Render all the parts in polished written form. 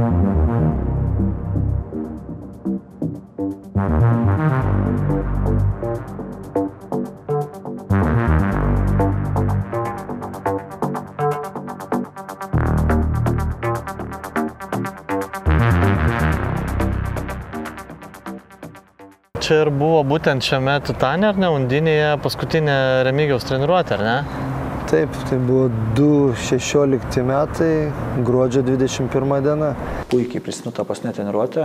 Čia ir buvo būtent šiame Titane, ar ne, Undinėje paskutinė Remigijaus treniruotė, ar ne? Taip, tai buvo 2016 metai, gruodžio 21 diena. Puikiai prisimenu tą paskutinę treniruotę.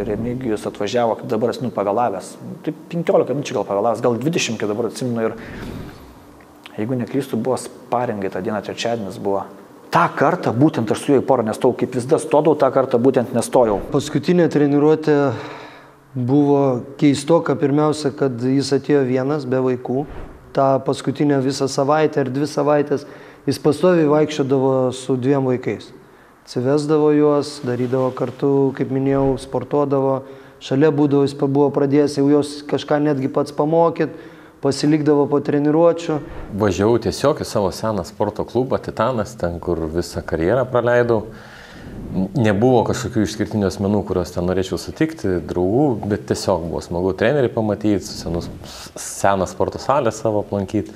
Remigijus atvažiavo, kaip dabar esu pavėlavęs. Taip 15 minučių gal pavėlavęs, gal 20, kaip dabar atsimenu. Ir jeigu neklystu, buvo sparingai tą dieną, trečiadienis buvo. Ta kartą būtent aš su juo į porą nestojau, kaip visada stodavau, tą kartą būtent nestojau. Paskutinė treniruotė buvo keistoka, pirmiausia, kad jis atėjo vienas, be vaikų. Ta paskutinę visą savaitę ar 2 savaitės jis pastoviai vaikščiodavo su 2 vaikais. Atsivesdavo juos, darydavo kartu, kaip minėjau, sportuodavo. Šalia būdavo, jis buvo pradėjęs jau jos kažką netgi pats pamokyt, pasilikdavo po treniruočių. Važiavau tiesiog į savo seną sporto klubą Titanas, ten, kur visą karjerą praleidau. Nebuvo kažkokių išskirtinių asmenų, kuriuos ten norėčiau sutikti, draugų, bet tiesiog buvo smagu trenerių pamatyti, seną sporto salę savo aplankyti.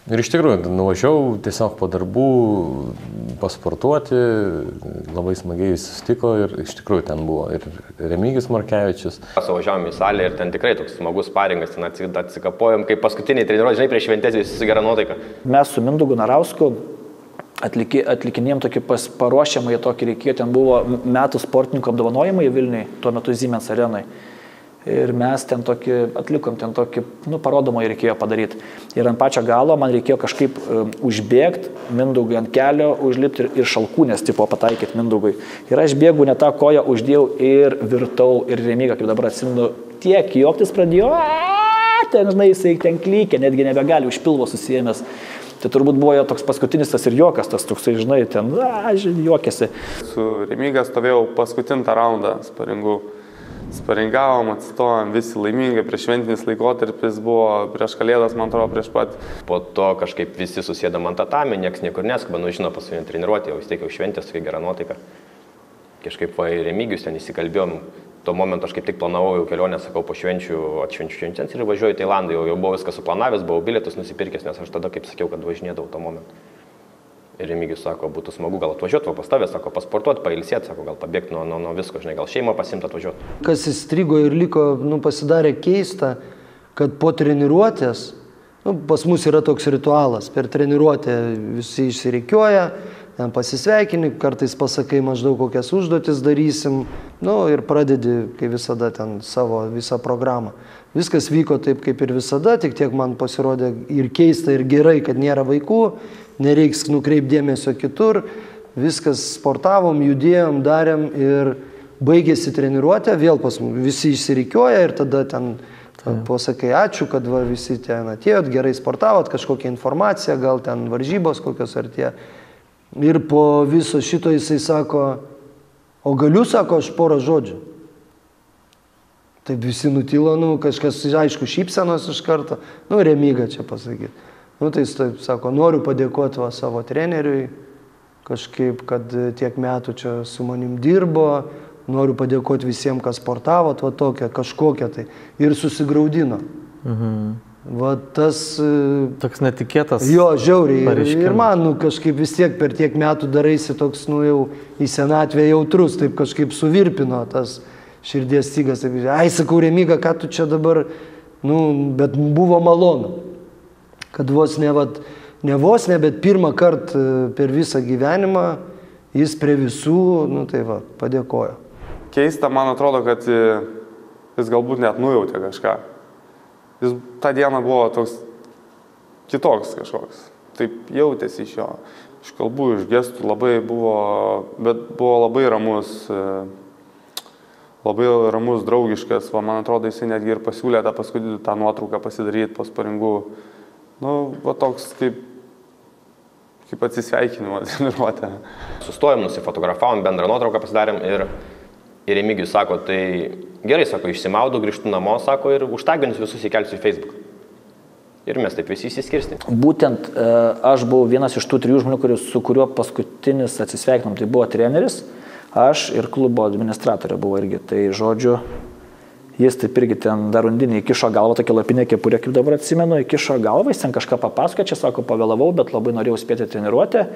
Ir iš tikrųjų, nuvažiavau tiesiog po darbų pasportuoti, labai smagiai susitiko ir iš tikrųjų ten buvo ir Remigijus Markevičius. Važiavom į salę ir ten tikrai toks smagus sparingas, ten atsikapojom, kaip paskutiniai treniruotė, žinai, prieš šventės visi su gera nuotaika. Mes su Mindaugu Narausku atlikinėjom tokį paruošiamąjį tokį reikėjo, ten buvo metų sportininkų apdovanojimai Vilniui, tuo metu Siemens arenai. Ir mes ten tokį atlikom, ten tokį, parodomąjį reikėjo padaryti. Ir ant pačio galo man reikėjo kažkaip užbėgti Mindaugui ant kelio, užlipti ir šalkūnės tipo pataikyti Mindaugui. Ir aš bėgu, ne tą koją uždėjau ir virtau ir Remigą, kaip dabar atsimenu, tiek juoktis pradėjo, ten, žinai, jisai ten klykė, netgi nebegali už pilvo susijėmęs. Tai turbūt buvo toks paskutinis tas ir juokas, tas toksai, žinai, ten, juokėsi. Su Remiga stovėjau paskutintą raundą sparingų. Sparingavom, atstovėm, visi laimingai, prieš šventinis laikotarpis buvo, prieš Kalėdas, man atrodo, prieš pat. Po to kažkaip visi susėdam ant tatamį, nieks niekur neskuba, žino paskutinį treniruotę, jau vis tiek jau šventės, tokia gera nuotaika. Kažkaip Remigijus ten įsikalbėjom. Tuo momentu aš kaip tik planavau jau kelionę, sakau, po švenčių, atšvenčių šventės ir važiuoju į Tailandą, jau buvau viską suplanavęs, buvau bilietus nusipirkęs, nes aš tada, kaip sakiau, kad važinėdavau tuo momentu. Ir Remigijus sako, būtų smagu gal atvažiuoti, pas tavę, sako, pasportuoti, pailsėti, sako, gal pabėgti nuo visko, žinai, gal šeimą pasimti atvažiuoti. Kas įstrigo ir liko, pasidarė keista, kad po treniruotės, pas mus yra toks ritualas, per treniruotę visi išsirikiuoja, ten pasisveikini, kartais pasakai maždaug kokias užduotis darysim, ir pradedi, kaip visada, ten savo visą programą. Viskas vyko taip, kaip ir visada, tik tiek man pasirodė ir keista, ir gerai, kad nėra vaikų, nereiks nukreipti dėmesio kitur, viskas sportavom, judėjom, darėm ir baigėsi treniruotė, vėl pas mus visi išsirikiuoja ir tada ten pasakai ačiū, kad visi ten atėjot, gerai sportavot, kažkokią informaciją, gal ten varžybos kokios ar tie. Ir po viso šito jisai sako, o galiu, sako, aš porą žodžių. Taip visi nutilo, kažkas, aišku, šypsenos iš karto, Remiga čia pasakyti. Tai jis taip sako, noriu padėkoti savo treneriui, kažkaip, kad tiek metų čia su manim dirbo, noriu padėkoti visiems, kas sportavo, tokia, kažkokia tai. Ir susigraudino. Tas... Toks netikėtas. Jo, žiauriai. Ir man, kažkaip vis tiek per tiek metų daraisi toks, jau į senatvę jautrus, taip kažkaip suvirpino tas širdies stygas. Ai, sakau, Remiga, ką tu čia dabar, bet buvo malonu. Kad vos ne, bet pirmą kartą per visą gyvenimą jis prie visų, padėkojo. Keista, man atrodo, kad jis galbūt net nujautė kažką. Jis tą dieną buvo toks kitoks kažkoks. Taip jautėsi iš jo. Iš kalbų, iš gestų labai bet buvo labai ramus, draugiškas. Man atrodo, jisai netgi ir pasiūlė tą nuotrauką pasidaryti po sparingų. Toks kaip atsisveikinimo treniruotė. Sustojom, nusifotografavom, bendrą nuotrauką pasidarėm ir Remigijus sako, tai gerai, sako, išsimaudau, grįžtu namo, sako, ir užtaginus visus įkelsiu į Facebook. Ir mes taip visi įsiskirstėm. Būtent aš buvau vienas iš tų 3 žmonių, su kuriuo paskutinis atsisveikinom, tai buvo treneris. aš ir klubo administratorė buvo irgi. Tai žodžiu, jis taip irgi ten dar undinį įkišo galvą, tokia lapinė kepurė, kaip dabar atsimenu, įkišo galvą, jis ten kažką papasakojo, čia sako, pavėlavau, bet labai norėjau spėti treniruotę.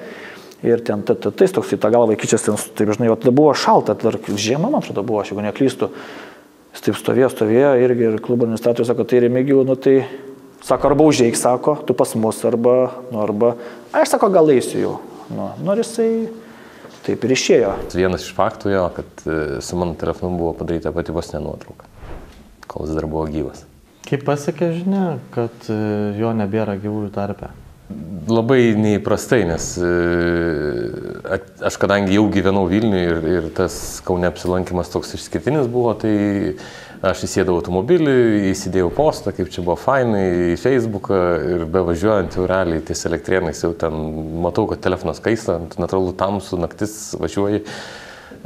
Ir ten tais toks į tą galvą įkišęs, ten, taip žinai, tada buvo šalta, dar žiema, man atrodo, buvo, aš jeigu neklystu. Jis taip stovėjo irgi ir klubo administratorius sako, tai Remigijau, nu tai, sako, arba užeik, sako, tu pas mus, arba, aš sako, gal eisiu jau. Ir jisai taip ir išėjo. Vienas iš faktų jo, kad su mano telefonu buvo padaryta pati vos nuotrauka, kol jis dar buvo gyvas. Kaip pasiekė žinia, kad jo nebėra gyvųjų tarpe? Labai neįprastai, nes aš kadangi jau gyvenau Vilniuje ir tas Kaune apsilankimas toks išskirtinis buvo, tai aš įsėdau automobilį, įsidėjau postą, kaip čia buvo fainai, į Facebooką ir bevažiuojant jau realiai ties Elektrėnais jau ten matau, kad telefonas kaista, natūralu tamsu, naktis važiuoji.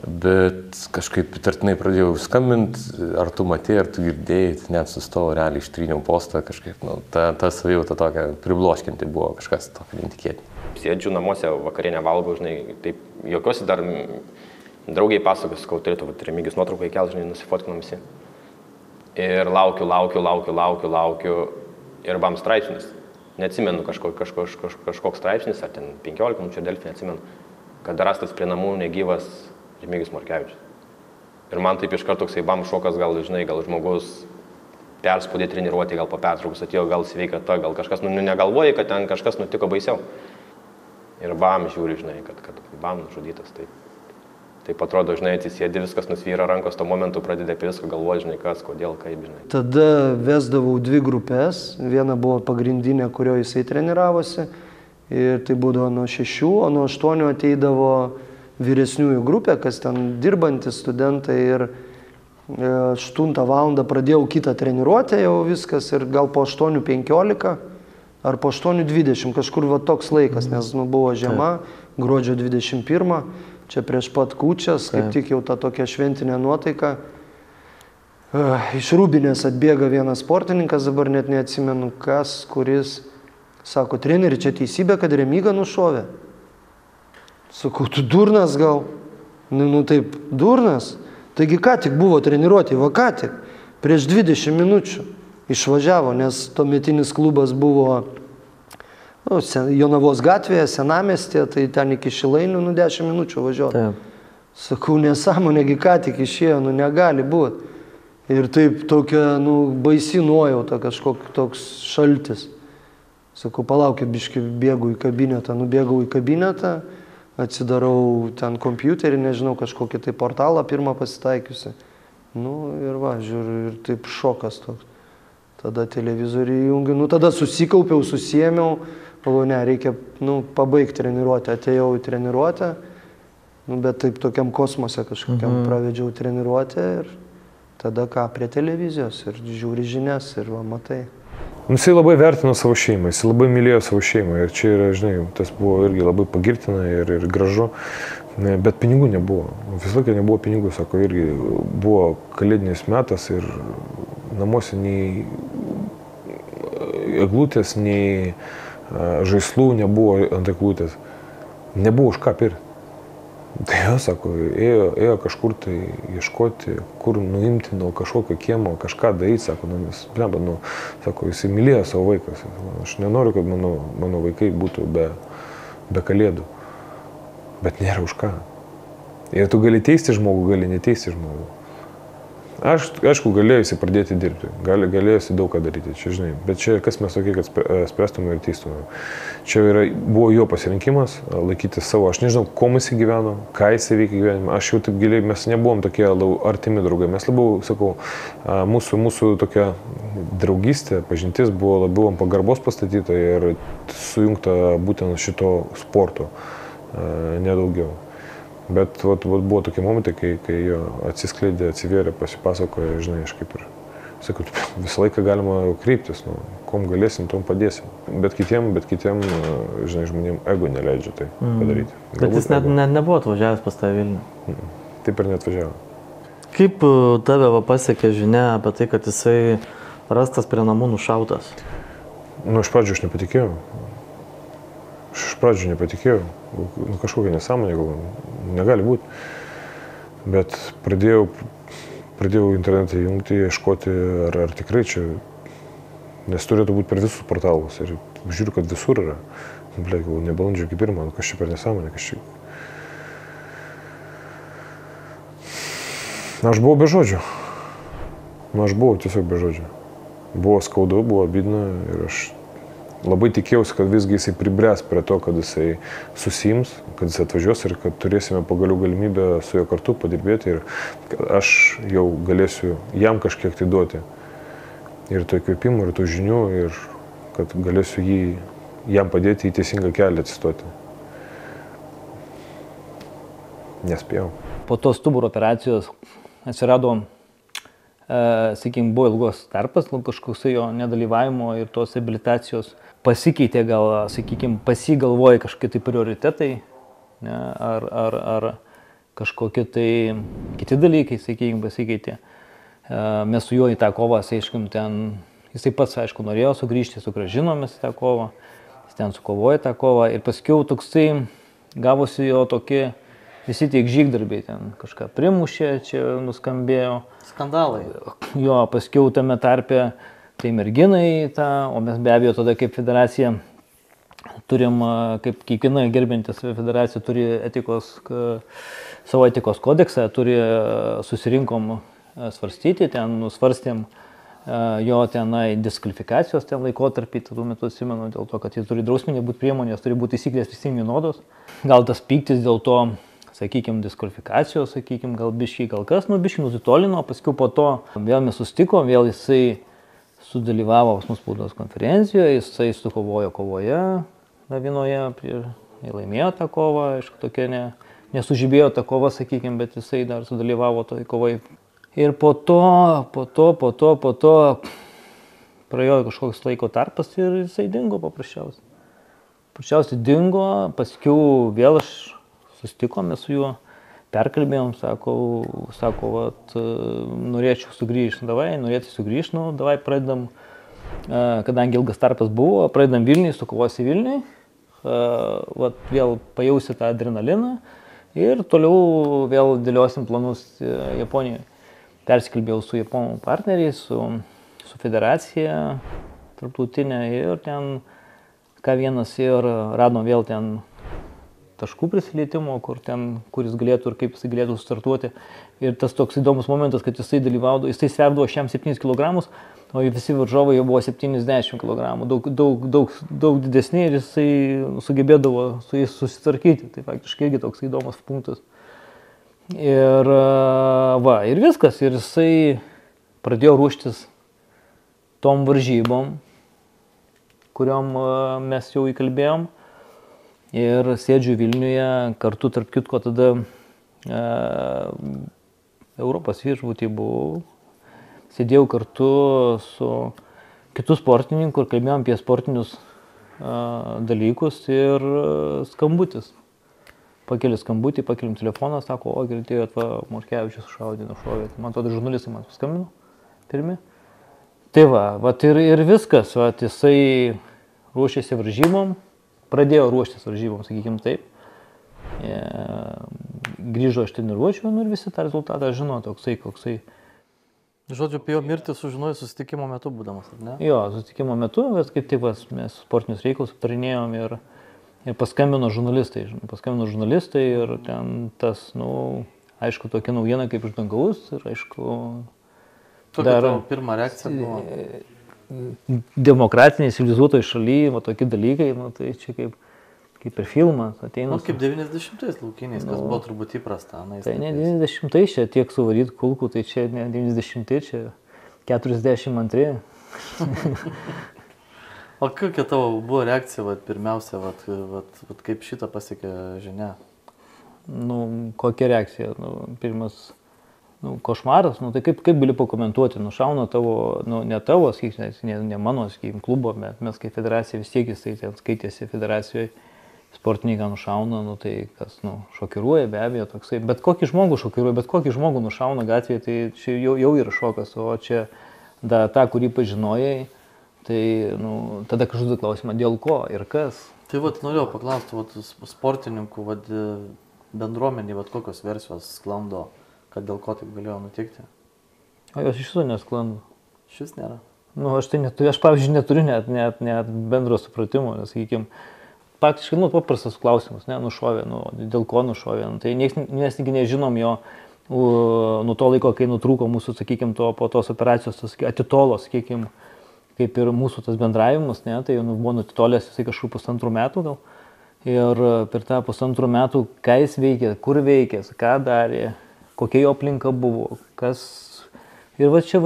Bet kažkaip įtartinai pradėjau skambinti, ar tu matėjai, ar tu girdėjai, net sustojau, realiai ištryniau postą kažkaip, ta savijauta tokia pribloškinti buvo, kažkas tokio netikėti. Sėdžiu namuose, vakarienę valgau, žinai, taip jokiuosi dar draugiai pasakos, kol turėtų Remigijus nuotrauką įkelti, žinai, nusifotkinom visi. Ir laukiu ir bam straipsnis. Neatsimenu kažkoks straipsnis, ar ten 15 minučių Delfi, neatsimenu, kad rastas prie namų negyvas Remigijus Morkevičius. Ir man taip iš karto toksai bam šokas, gal, žinai, gal žmogus perspaudė treniruotį, gal po pertraukos atėjo, gal sveikata, gal kažkas, negalvoji, kad ten kažkas nutiko baisiau. Ir bam žiūri, žinai, kad bam nužudytas. Taip atrodo, žinai, atsisėdi, viskas nusvyra rankos, tuo momentu pradeda apie viską galvoti, žinai, kas, kodėl, kaip, žinai. Tada vesdavau 2 grupės, viena buvo pagrindinė, kurioje jisai treniravosi, ir tai būdavo nuo 6, o nuo 8 ateidavo vyresniųjų grupė, kas ten dirbantys studentai, ir 8 valandą pradėjau kitą treniruotę jau viskas, ir gal po 8:15 ar po 8:20, kažkur va toks laikas, nes buvo žiema, gruodžio 21, čia prieš pat kūčias, kaip tik jau ta tokia šventinė nuotaika. Iš Rūbinės atbėga vienas sportininkas, dabar net neatsimenu kas, kuris sako, treneri, čia teisybė, kad Remigą nušovė. Sakau, tu durnas gal? Taip, durnas. Taigi ką tik buvo treniruotė, va ką tik, prieš 20 minučių išvažiavo, nes tuometinis klubas buvo Jonavos gatvėje, Senamiestyje, tai ten iki Šilainių 10 minučių važiuoti. Sakau, nesąmonėgi ką tik išėjo, negali būti. Ir taip tokia, baisi nuojauta, kažkoks toks šaltis. Sakau, palaukit, biški, bėgu į kabinetą, nubėgau į kabinetą, atsidarau ten kompiuterį, nežinau, kažkokį tai portalą pirmą pasitaikiusi. Ir va, žiūriu, ir taip šokas toks. Tada televizorių įjungiu, tada susikaupiau, susiėmiau, galvoju, ne, reikia, pabaigti treniruotę. Atėjau į treniruotę, bet taip tokiam kosmose kažkokiam pravedžiau treniruotę ir tada ką, prie televizijos ir žiūri žinias ir va, matai. Jisai labai vertino savo šeimą, jisai labai mylėjo savo šeimą ir čia yra, žinai, tas buvo irgi labai pagirtina ir gražu, bet pinigų nebuvo. Visą laiką nebuvo pinigų, sako, irgi buvo kalėdinis metas ir namuose nei eglutės, nei žaislų nebuvo ant eglutės. Nebuvo už ką pirkti. Tai jo, sako, ėjo kažkur tai ieškoti, kur nuimti nuo kažkokio kiemo, kažką daryti, sako, sako, jisai mylėjo savo vaiką. Aš nenoriu, kad mano vaikai būtų be kalėdų, bet nėra už ką. Ir tu gali teisti žmogų, gali neteisti žmogų. Aš, aišku, galėjusi pradėti dirbti, galėjusi daug ką daryti, čia žinai, bet čia kas mes tokie, kad spręstume ir teistume. Čia buvo jo pasirinkimas laikyti savo, aš nežinau, kuo jisai gyveno, ką jisai veikia gyvenime, aš jau taip giliai, mes nebuvom tokie artimi draugai, mes labiau, sakau, mūsų tokia draugystė, pažintis buvo labiau ant pagarbos pastatyta ir sujungta būtent šito sporto, nedaugiau. Bet buvo tokie momentai, kai jo atsiskleidė, atsivėrė, pasipasakojo, žinai, aš kaip ir sakau, visą laiką galima kreiptis, kom galėsim, tom padėsim. Bet kitiem, žinai, žmonėm ego neleidžia tai padaryti. Bet jis net nebuvo atvažiavęs pas tave Vilnių. Taip ir neatvažiavo. Kaip tave pasiekė žinia apie tai, kad jisai rastas prie namų nušautas? Iš pradžių aš nepatikėjau. Kažkokia nesąmonė, negali būti. Bet pradėjau internetą jungti, ieškoti, ar tikrai čia, nes turėtų būti per visus portalus ir žiūriu, kad visur yra. Ble, gal nebalandžio iki pirmą, kas čia per nesąmonė, kas čia. Aš buvau be žodžių. Aš buvau tiesiog be žodžių. Buvo skaudu, buvo bidna ir aš labai tikėjausi, kad visgi jisai pribręs prie to, kad jisai susiims, kad jisai atvažiuos ir kad turėsime pagaliau galimybę su juo kartu padirbėti ir kad aš jau galėsiu jam kažkiek tai duoti. Ir to įkvėpimo, ir tų žinių, ir kad galėsiu jam padėti į teisingą kelią atsistoti. Nespėjau. Po tos stuburo operacijos atsirado, sakykime, buvo ilgos tarpas, kažkoks jo nedalyvavimo ir tos reabilitacijos pasikeitė, gal, sakykime, pasigalvoja kažkokie tai prioritetai, ne, ar kažkokie tai kiti dalykai, sakykime, pasikeitė. Mes su juo į tą kovą, aiškim, ten, jisai pats, aišku, norėjo sugrįžti, sugrąžinomės į tą kovą, jis ten sukovojo tą kovą ir paskiau toksai gavosi jo tokie visi tiek žygdarbiai ten kažką primušė, čia nuskambėjo. Skandalai. Jo, paskiau tame tarpe tai merginai tą, o mes be abejo tada kaip federacija turim, kaip kiekviena gerbintis federacija turi savo etikos kodeksą, susirinkom svarstyti, ten nusvarstėm jo tenai diskvalifikacijos ten laikotarpį, tuo metu atsimenu, dėl to, kad jis turi drausminė būti priemonės, turi būti taisyklės visiems vienodos. Gal tas pyktis dėl to, sakykime, diskvalifikacijos, sakykime, gal biškiai, gal kas, biškiai nusitolino, paskui po to vėl mes sustikom, vėl jisai sudalyvavo pas mus spaudos konferencijoje, jisai sukovojo kovoje vienoje, laimėjo tą kovą, aišku, tokia nesužibėjo tą kovą, sakykime, bet jisai dar sudalyvavo toj kovai. Ir po to praėjo kažkoks laiko tarpas ir jisai dingo paprasčiausiai. Paprasčiausiai dingo, paskiau vėl aš sustikome su juo, perkalbėjom, sako, vat, norėčiau sugrįžti, norėčiau sugrįžti, davai pradedam, kadangi ilgas tarpas buvo, pradedam Vilniui, sukovosi Vilniui, vat, vėl pajausi tą adrenaliną ir toliau vėl dėliosim planus Japonijoje. Persikalbėjau su japonų partneriais, su federacija tarptautinė ir ten K1 ir radom vėl ten taškų prisilietimo, kuris galėtų ir kaip jisai galėtų startuoti. Ir tas toks įdomus momentas, kad jisai dalyvaudavo, jisai sverdavo šiam 7 kg, o visi varžovai jau buvo 70 kg, daug didesni ir jisai sugebėdavo su jais susitvarkyti. Tai faktiškai irgi toks įdomus punktas. Ir ir viskas. Ir jisai pradėjo ruoštis tom varžybom, kuriom mes jau įkalbėjom. Ir sėdžiu Vilniuje, kartu tarp kitko tada Europos viešbuty buvau. Sėdėjau kartu su kitų sportininkų ir kalbėjom apie sportinius dalykus ir skambutis. Pakeliu skambutį, pakeliam telefoną, sako, o girdėjot, Morkevičius nušovė. Man atrodo, žurnalistai man paskambino pirmi. Tai ir viskas, jisai ruošėsi varžybom. Pradėjo ruoštis varžybom, sakykime taip. Grįžo iš treniruočių ir visi tą rezultatą žino, koksai. Žodžiu, apie jo mirtį sužinojai susitikimo metu būdamas, ar ne? Jo, susitikimo metu, bet kaip taip mes sportinius reikalus aptarinėjom ir paskambino žurnalistai. Ir ten tas, aišku, tokia naujiena kaip iš dangaus ir aišku... Tokia tavo pirma reakcija buvo? Demokratinėje civilizuotoje šalyje, tokie dalykai, tai čia kaip per filmą ateina. Kaip 90-ais laukiniais, kas buvo turbūt įprasta. Tai ne 90-ais čia tiek suvaryt kulkų, tai čia ne 90-ais, čia 42. O kokia tavo buvo reakcija, pirmiausia, kaip šitą pasiekė žinia? Kokia reakcija? Pirmas... košmaras, tai kaip gali pakomentuoti, nušauna tavo, ne tavo, ne mano, klubo, bet mes kaip federacija vis tiek jisai ten skaitėsi federacijoje, sportininką nušauna, tai kas, šokiruoja be abejo toksai, bet kokį žmogų šokiruoja, bet kokį žmogų nušauna gatvėje, tai čia jau yra šokas, o čia tą, kurį pažinojai, tai tada kažkada klausimą, dėl ko ir kas. Tai norėjau paklausti, sportininkų bendruomenį, kokios versijos sklando kad dėl ko taip galėjo nutikti? O jos iš viso nesklando. Šis nėra. Nu, aš pavyzdžiui, neturiu net bendro supratimo, nes, sakykime, praktiškai, paprastas klausimas, nušovė, dėl ko nušovė. Tai mes nežinom jo nuo to laiko, kai nutrūko mūsų, sakykime, po tos operacijos, atitolo, sakykime, kaip ir mūsų tas bendravimas, tai jau buvo nutitolęs jisai kažkur 1,5 metų gal. Ir per tą 1,5 metų, ką jis veikė, kur veikė, ką darė, kokia jo aplinka buvo, kas... Ir čia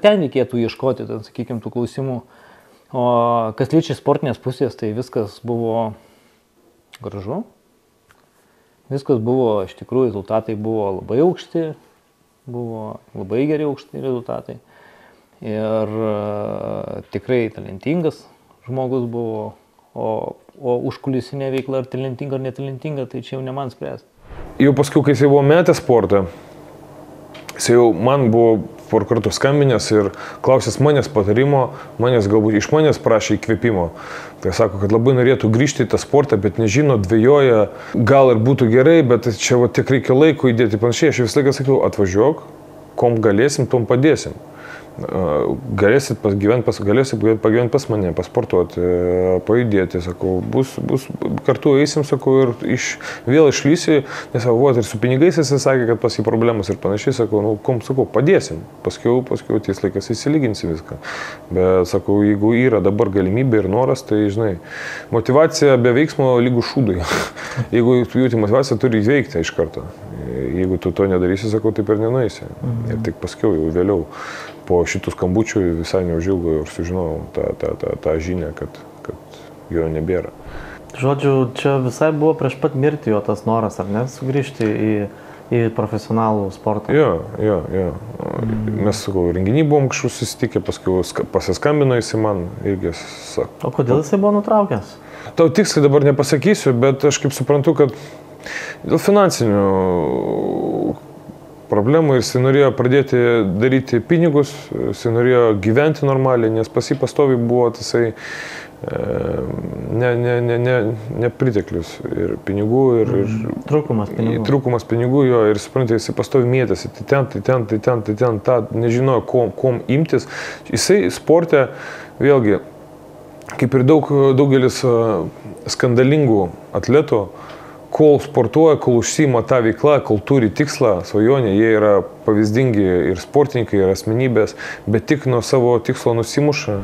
ten reikėtų ieškoti, sakykime, tų klausimų. O kas liečia sportinės pusės, tai viskas buvo gražu. Viskas buvo, iš tikrųjų, rezultatai buvo labai aukšti, buvo labai geri aukšti rezultatai. Ir tikrai talentingas žmogus buvo, o užkulisinė veikla, ar talentinga ar netalentinga, tai čia jau ne man spręsti. Jau paskui, kai jis buvo metęs sportą, jis jau man buvo por kartu skambinęs ir klausęs manęs patarimo, galbūt iš manęs prašė įkvėpimo. Tai sako, kad labai norėtų grįžti į tą sportą, bet nežino, dvejoja, gal ir būtų gerai, bet čia tik reikia laiko įdėti panašiai. Aš vis laiką sakiau, atvažiuok, kom galėsim, tom padėsim. Galėsit pagyventi pas mane, pasportuoti, pajudėti, sakau, bus kartu eisim, sakau, ir vėl išlysi, nes ir su pinigais jis sakė, kad pas jį problemas ir panašiai, sakau, sakau, padėsim, paskiau ties laikas įsilyginsi viską. Bet, sakau, jeigu yra dabar galimybė ir noras, tai, žinai, motivacija be veiksmo lygų šūdui. Jeigu tu jauti motivaciją, turi įveikti iš karto. Jeigu tu to nedarysi, sakau, taip ir nenueisi. Ir tik paskiau, jau vėliau, po šitų skambučių visai neužilgo ir sužinojau tą žinią, kad jo nebėra. Žodžiu, čia visai buvo prieš pat mirtį jo tas noras, ar ne, sugrįžti į profesionalų sportą? Jo. Mes, sakau, renginį buvom kažkur susitikę, paskui pasiskambino jisai man irgi sako. O kodėl jisai buvo nutraukęs? Tau tiksliai dabar nepasakysiu, bet aš kaip suprantu, kad dėl finansinių problemų ir jis norėjo pradėti daryti pinigus, jis norėjo gyventi normaliai, nes pas jį pastoviai buvo tasai nepriteklius ir pinigų, ir trūkumas pinigų jo, ir suprantate, jis pastoviai mėtėsi, tai ten, nežinojo, kom imtis. Jisai sporte, vėlgi, kaip ir daugelis skandalingų atletų, kol sportuoja, kol užsiima tą veiklą, kol turi tikslą, svajonę, jie yra pavyzdingi ir sportininkai, ir asmenybės, bet tik nuo savo tikslo nusimuša,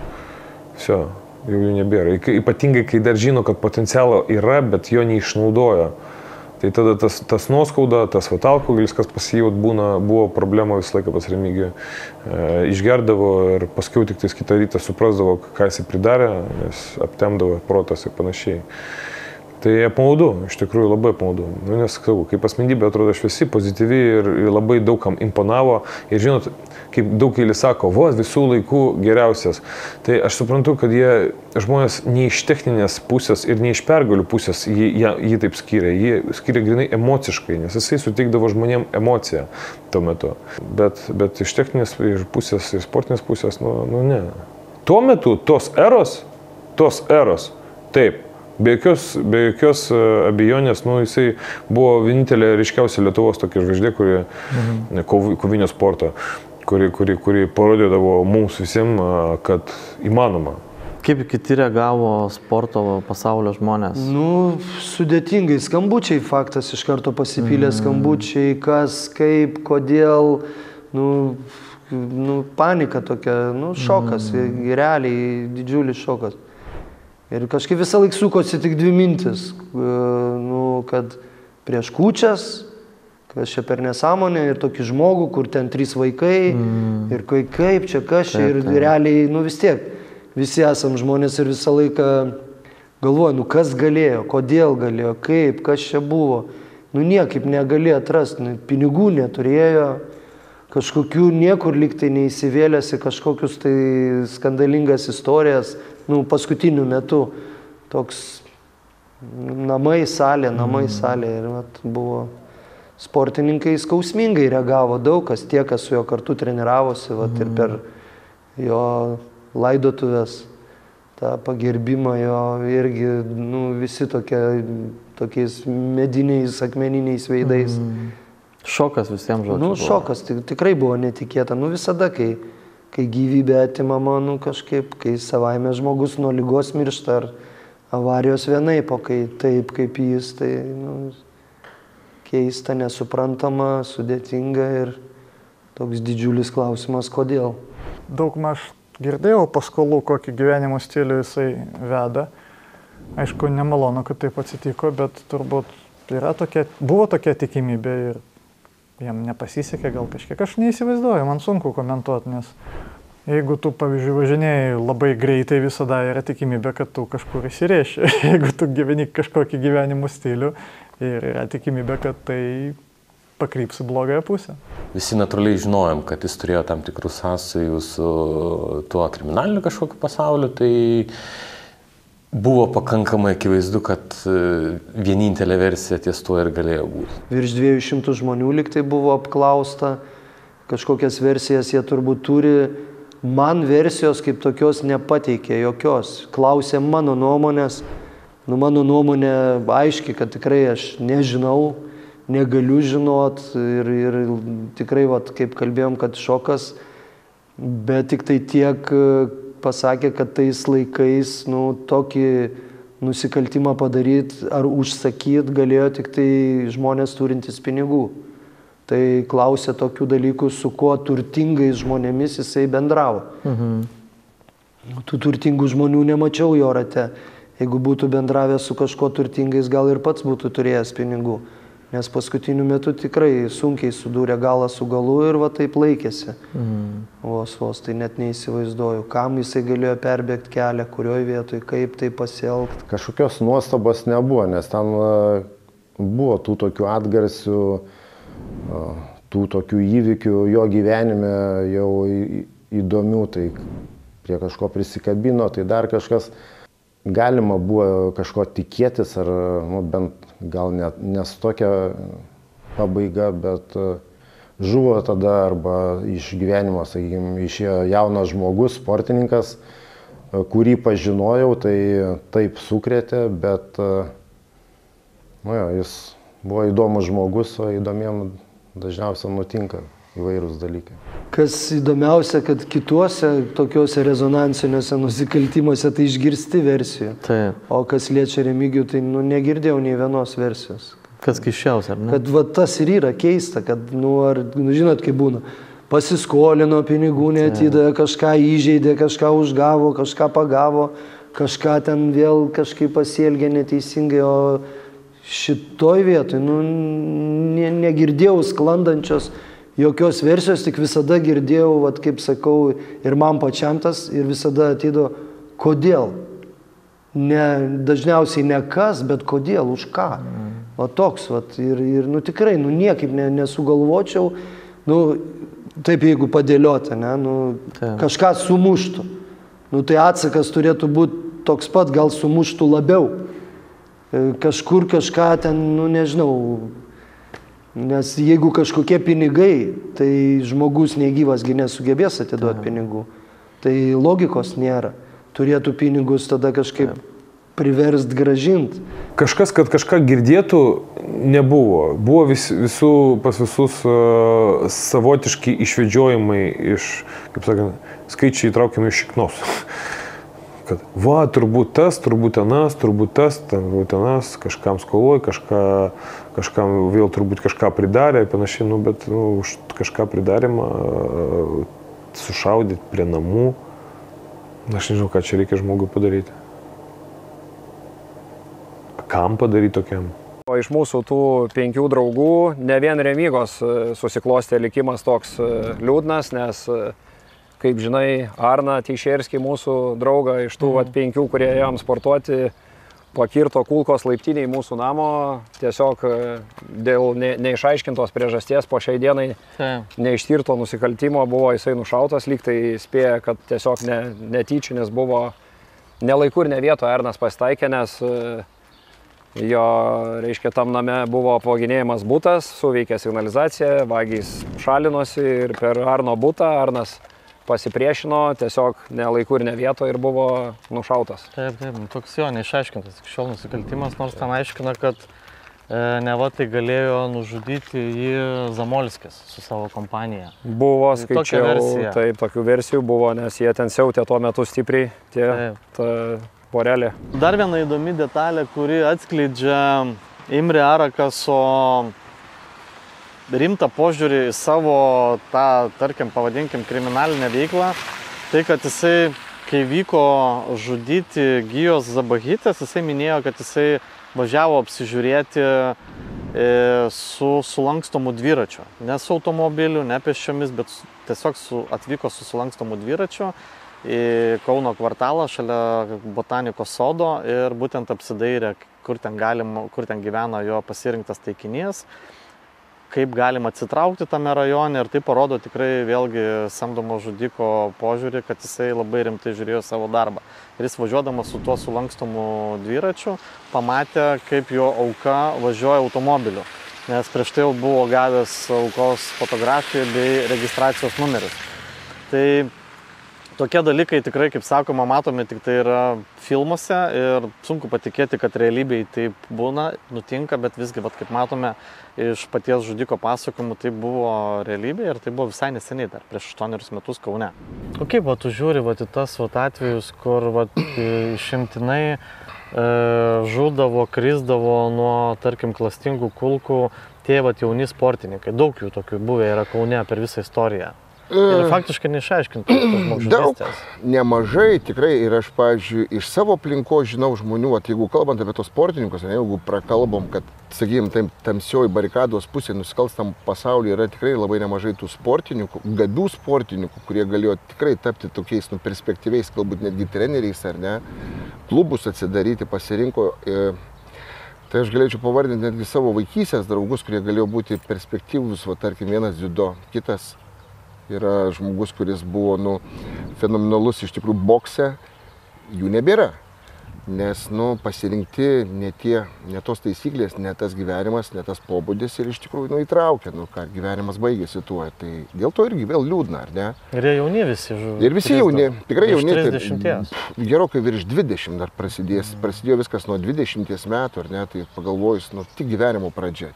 jau jų nebėra. Ypatingai, kai dar žino, kad potencialo yra, bet jo neišnaudoja. Tai tada tas nuoskauda, tas alkoholis, kas pasijaut buvo problema visą laiką pas Remigijų, išgerdavo ir paskiau tik tais kitą rytą suprasdavo, ką jis pridarė, nes aptemdavo protas ir panašiai. Tai apmaudu, iš tikrųjų labai apmaudu. Nes, kaip asmenybė atrodo šviesi, pozityvi ir labai daugam imponavo. Ir žinot, kaip daugelis sako, visų laikų geriausias. Tai aš suprantu, kad žmonės ne iš techninės pusės ir ne iš pergalių pusės jį taip skiria. Jį skiria grinai emociškai, nes jisai suteikdavo žmonėm emociją tuo metu. Bet iš techninės pusės ir sportinės pusės, ne. Tuo metu tos eros, taip. Be jokios abejonės, jisai buvo vienintelė ryškiausia Lietuvos tokia žvaigždė, kovinio sporto, kuri parodydavo mums visiems, kad įmanoma. Kaip kiti reagavo sporto pasaulio žmonės? Sudėtingai skambučiai, faktas, iš karto pasipylė skambučiai, kas, kaip, kodėl, panika tokia, šokas, realiai didžiulis šokas. Ir kažkaip visą laiką sukosi tik dvi mintis, kad prieš kūčias, kas čia per nesąmonę ir tokį žmogų, kur ten 3 vaikai ir kaip čia, kas čia ir realiai, vis tiek, visi esam žmonės ir visą laiką galvoju, kas galėjo, kodėl galėjo, kaip, kas čia buvo, niekaip negalėjo atrasti, pinigų neturėjo, kažkokių niekur liktai neįsivėlėsi, kažkokius tai skandalingas istorijas, paskutiniu metu toks namai salė ir buvo sportininkai skausmingai reagavo daug, kas tie, kas su jo kartu treniravosi ir per jo laidotuvės tą pagerbimą jo irgi visi tokiais mediniais, akmeniniais veidais. Šokas visiems žodžiu. Nu, šokas tikrai buvo netikėta. Nu, visada, kai gyvybė atimama, nu, kažkaip, kai savaime žmogus nuo ligos miršta ar avarijos vienaip, o kai taip kaip jis, tai nu, keista, nesuprantama, sudėtinga ir toks didžiulis klausimas, kodėl. Daug maž girdėjau paskolų, kokį gyvenimo stilių jisai veda. Aišku, nemalonu, kad taip atsitiko, bet turbūt buvo tokia tikimybė ir jam nepasisekė gal kažkiek. Aš neįsivaizduoju, man sunku komentuoti, nes jeigu tu, pavyzdžiui, važinėjai labai greitai, visada yra tikimybė, kad tu kažkur įsirėši. Jeigu tu gyveni kažkokį gyvenimo stilių, ir yra tikimybė, kad tai pakryps į blogąją pusę. Visi natūraliai žinojom, kad jis turėjo tam tikrus sąsajų su tuo kriminaliniu kažkokiu pasauliu, tai buvo pakankamai akivaizdu, kad vienintelė versija ties tuo ir galėjo būti. Virš 200 žmonių liktai buvo apklausta, kažkokias versijas jie turbūt turi. Man versijos kaip tokios nepateikė jokios. Klausė mano nuomonės. Nu, mano nuomonė aiški, kad tikrai aš nežinau, negaliu žinot ir tikrai, vat, kaip kalbėjom, kad šokas, bet tik tai tiek pasakė, kad tais laikais nu, tokį nusikaltimą padaryti ar užsakyti galėjo tik tai žmonės turintys pinigų. Tai klausė tokių dalykų, su kuo turtingais žmonėmis jisai bendravo. Tų turtingų žmonių nemačiau jo rate. Jeigu būtų bendravęs su kažko turtingais, gal ir pats būtų turėjęs pinigų. Nes paskutiniu metu tikrai sunkiai sudūrė galą su galu ir va taip laikėsi. Vos, tai net neįsivaizduoju, kam jisai galėjo perbėgti kelią, kurioj vietoj, kaip tai pasielgti. Kažkokios nuostabos nebuvo, nes ten buvo tų tokių atgarsių, tų tokių įvykių jo gyvenime jau įdomių, tai prie kažko prisikabino, tai dar kažkas. Galima buvo kažko tikėtis, ar nu, bent gal nes tokia pabaiga, bet žuvo tada arba iš gyvenimo, sakykime, išėjo jaunas žmogus, sportininkas, kurį pažinojau, tai taip sukrėtė, bet nu, jo, jis buvo įdomus žmogus, o įdomiem dažniausiai nutinka įvairūs dalykai. Kas įdomiausia, kad kituose tokiuose rezonansiniuose nusikaltimuose tai išgirsti versijų. Taip. O kas liečia Remigijų, tai nu, negirdėjau nei vienos versijos. Kas keisčiausia, ar ne? Kad va, tas ir yra keista, kad, žinot, kaip būna, pasiskolino pinigų, neatidavė, kažką įžeidė, kažką užgavo, kažką pagavo, kažką ten vėl kažkaip pasielgė neteisingai, o šitoj vietoj negirdėjau sklandančios jokios versijos, tik visada girdėjau, vat, kaip sakau, ir man pačiam tas, ir visada ateidavo, kodėl? Dažniausiai ne kas, bet kodėl, už ką? Va toks, vat, ir tikrai, niekaip nesugalvočiau, taip jeigu padėlioti, kažką sumuštų. Tai atsakas turėtų būti toks pat, gal sumuštų labiau. Kažkur kažką ten, nežinau, nes jeigu kažkokie pinigai, tai žmogus negyvasgi nesugebės atiduoti pinigų. Tai logikos nėra. Turėtų pinigus tada kažkaip priverst gražinti. Kažkas, kad kažką girdėtų, nebuvo. Buvo pas visus savotiški išvedžiojimai iš, kaip sakant, skaičiai įtraukiami iš šiknos. Kad va, turbūt tas, turbūt anas, kažkam skoloj, kažkam vėl turbūt kažką pridarė ir panašiai, bet už kažką pridarimą sušaudyti prie namų, aš nežinau, ką čia reikia žmogui padaryti. Kam padaryti tokiam? O iš mūsų tų 5 draugų, ne vien Remigos susiklostė likimas toks liūdnas, nes kaip žinai, Arną Teišerskį, mūsų draugą, iš tų 5, kurie ėjom sportuoti, pakirto kulkos laiptiniai mūsų namo, tiesiog dėl neišaiškintos priežasties po šiai dienai neištirto nusikaltimo buvo jisai nušautas, lyg tai spėja, kad tiesiog netyčinis buvo nelaiku ir ne vietoje Arnas pasitaikė, nes jo, reiškia, tam name buvo apvaginėjimas butas, suveikė signalizacija, vagys šalinosi ir per Arno butą Arnas pasipriešino, tiesiog nelaiku ir ne vietoje ir buvo nušautas. Taip, toks jo neišaiškintas iki šiol nusikaltimas, nors ten aiškina, kad neva tai galėjo nužudyti jį Zamolskis su savo kompanija. Buvo, skaičiau, taip, tokių versijų buvo, nes jie ten siautė tuo metu stipriai, ta porelė. Dar viena įdomi detalė, kuri atskleidžia Imre Arakaso rimtą požiūrį į savo tą, tarkim, pavadinkim, kriminalinę veiklą, tai kad jisai, kai vyko žudyti Gijos Zabahytės, jisai minėjo, kad jisai važiavo apsižiūrėti su sulankstomu dviračiu. Ne su automobiliu, ne pėsčiomis, bet tiesiog atvyko su sulankstomu dviračiu į Kauno kvartalą šalia botanikos sodo ir būtent apsidairė, kur ten gyvena jo pasirinktas taikinys, kaip galima atsitraukti tame rajone ir tai parodo tikrai vėlgi samdomo žudiko požiūrį, kad jisai labai rimtai žiūrėjo savo darbą. Ir jis važiuodamas su tuo sulankstomu dviračiu pamatė, kaip jo auka važiuoja automobiliu, nes prieš tai jau buvo gavęs aukos fotografiją bei registracijos numeris. Tai tokie dalykai tikrai, kaip sakoma, matomi tik tai yra filmuose ir sunku patikėti, kad realybėje taip būna, nutinka, bet visgi, kaip matome, iš paties žudiko pasakojimų tai buvo realybė ir tai buvo visai neseniai, dar prieš 8 metus Kaune. O kaip tu žiūri į tas atvejus, kur išimtinai žudavo, krisdavo nuo, tarkim, klastingų kulkų tie jauni sportininkai? Daug jų tokių buvę yra Kaune per visą istoriją. Ir faktiškai neišaiškintų žmogžudystės. Nemažai tikrai ir aš, pavyzdžiui, iš savo aplinkos žinau žmonių, jeigu kalbant apie tos sportininkus, jeigu prakalbam, kad, sakykime, tamsioji barikados pusė nusikalstam pasaulyje yra tikrai labai nemažai tų sportininkų, gabių sportininkų, kurie galėjo tikrai tapti tokiais perspektyviais, galbūt netgi treneriais ar ne, klubus atsidaryti, pasirinko. Tai aš galėčiau pavardinti netgi savo vaikystės draugus, kurie galėjo būti perspektyvus, tarkim, vienas dziudo, kitas yra žmogus, kuris buvo fenomenalus iš tikrųjų bokse, jų nebėra. Nes pasirinkti ne tos taisyklės, ne tas gyvenimas, ne tas pobūdis ir iš tikrųjų įtraukia, gyvenimas baigėsi tuo. Tai dėl to irgi vėl liūdna, ar ne? Ir jie jauni visi žuvo. Ir visi jauni, tikrai jauni. 30. Gerokai virš 20 dar prasidėjo viskas nuo 20 metų, ar ne? Tai pagalvojus, tik gyvenimo pradžia.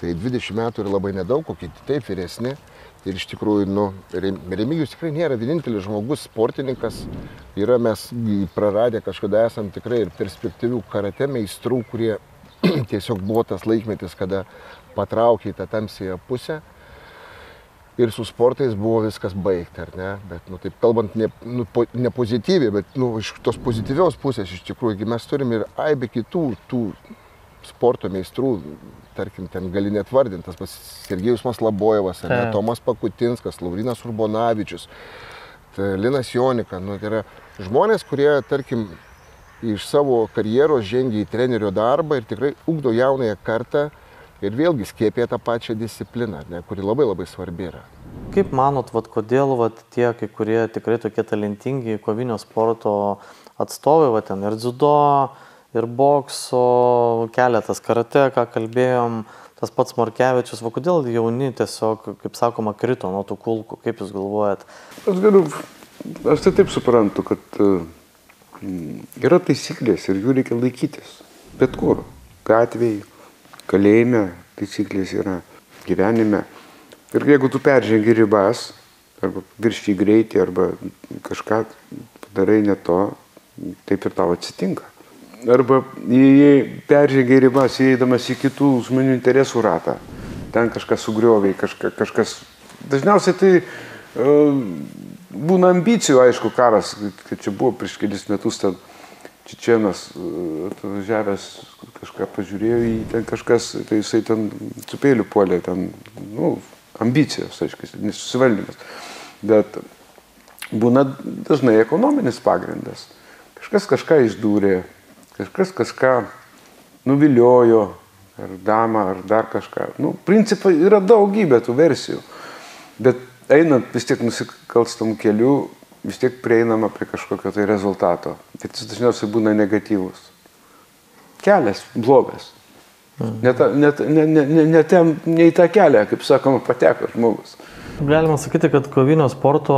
Tai 20 metų yra labai nedaug, kokie taip vyresni. Ir iš tikrųjų, Remigijus tikrai nėra vienintelis žmogus, sportininkas. Yra mes praradę kažkada esam tikrai ir perspektyvių karate meistrų, kurie tiesiog buvo tas laikmetis, kada patraukė į tą tamsėją pusę. Ir su sportais buvo viskas baigta, ar ne? Bet, taip kalbant, ne pozityviai, bet iš tos pozityvios pusės iš tikrųjų, mes turim ir aibę kitų tų sporto meistrų, tarkim, ten gali net vardinti, tas Sergejus Maslabojevas, Tomas Pakutinskas, Laurinas Urbonavičius, Linas Jonika. Tai yra žmonės, kurie, tarkim, iš savo karjeros žengia į trenerio darbą ir tikrai ugdo jaunąją kartą ir vėlgi skiepia tą pačią discipliną, kuri labai labai svarbi yra. Kaip manot, kodėl tie, kai kurie tikrai tokie talentingi kovinio sporto atstovai, ten ir dziudo, ir bokso, keletas karate, ką kalbėjom, tas pats Morkevičius, kodėl jauni tiesiog, kaip sakoma, krito nuo tų kulkų, kaip jūs galvojat? Aš tai taip suprantu, kad yra taisyklės ir jų reikia laikytis. Bet kur, gatvėje, kalėjime taisyklės yra, gyvenime. Ir jeigu tu peržengi ribas, arba viršiji greitį, arba kažką padarai ne to, taip ir tau atsitinka. Arba jei peržengia ribas, įeidamas į kitų žmonių interesų ratą. Ten kažkas sugrioviai, kažkas... Dažniausiai tai būna ambicijų, aišku, karas, kad čia buvo prieš kelis metus ten čečėnas atvažiavęs, kažką pažiūrėjo į ten kažkas, tai jisai ten su peiliu puolė, ten, ambicijos, aišku, nesusivaldymas. Bet būna dažnai ekonominis pagrindas. Kažkas kažką išdūrė. Kažkas kažką nuviliojo, ar damą, ar dar kažką. Principai yra daugybė tų versijų, bet einant vis tiek nusikalstamų kelių, vis tiek prieinama prie kažkokio tai rezultato. Ir jis dažniausiai būna negatyvus. Kelias blogas. Ne į tą kelią, kaip sakoma, pateko žmogus. Galima sakyti, kad kovinio sporto